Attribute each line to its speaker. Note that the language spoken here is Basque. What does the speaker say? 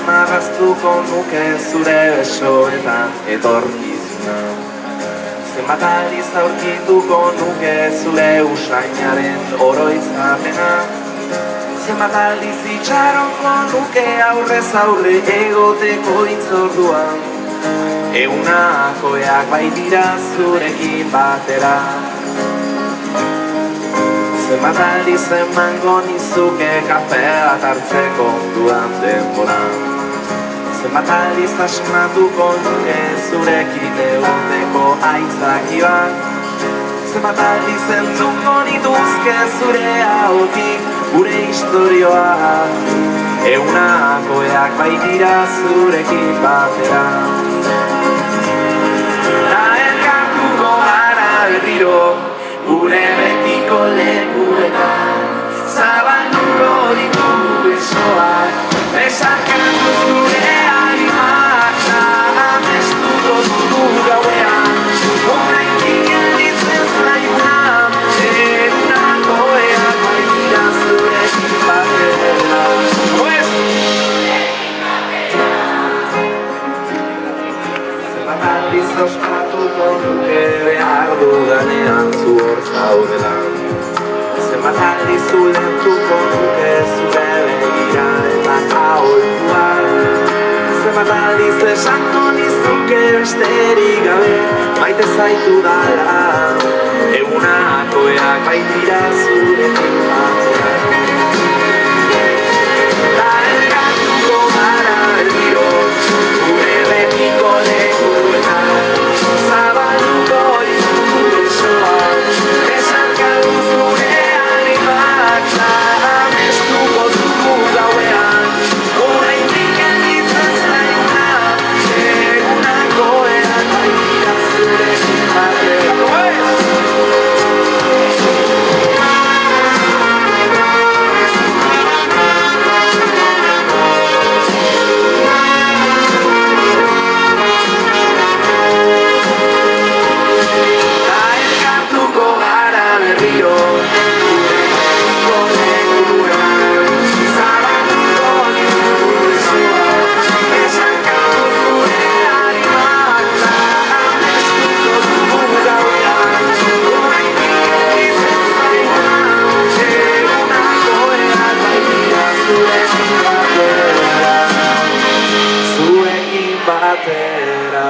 Speaker 1: marraztuko nuke zure besoetan etorkizuna. Zenbat aldiz aurkituko nuke zure usainaren oroitzapena. Zenbat aldiz itxarongo nuke aurrez aurre egoteko itzorduan. Egunakoak baitira zurekin batera. Zenbat aldiz emango nizuke kafea hartzeko dudan denbora. Zenbat aldiz asmatuko nuke zurekin egoteko aitzaki bat. Zenbat aldiz entzungo nituzke zure ahotik gure historioa. Egunakoak baitira zurekin batera. Elkartuko gara berriro gure betiko lekuetan. Zabalduko ditugu besoak, besarkatuz gure animak. Amestuko dugu gauean, oraindik gelditzen zaiguna. Egunakoak baitira zurekin batera. Zenbat aldiz ospatuko nuke behar dudanean zu hor zaudela. Zenbat aldiz ulertuko nuke zure begiraretan aholkuak. Zenbat aldiz esango nizuke besterik gabe maite zaitu dala. Egunakoak baitira zurekin batera. Ta elkartuko gara berriro gure betiko lekuetan. Zabalduko ditugu besoak, besarkatuz gure animak. Amestuko dugu gauean, oraindik gelditzen zaiguna. Egunakoak baitira zurekin batera. Elkartuko gara berriro gure betiko lekuetan. Zabalduko ditugu besoak, besarkatuz gure animak. Amestuko dugu gauean, oraindik gelditzen zaiguna. Egunakoak baitira zurekin batera. Zurekin batera.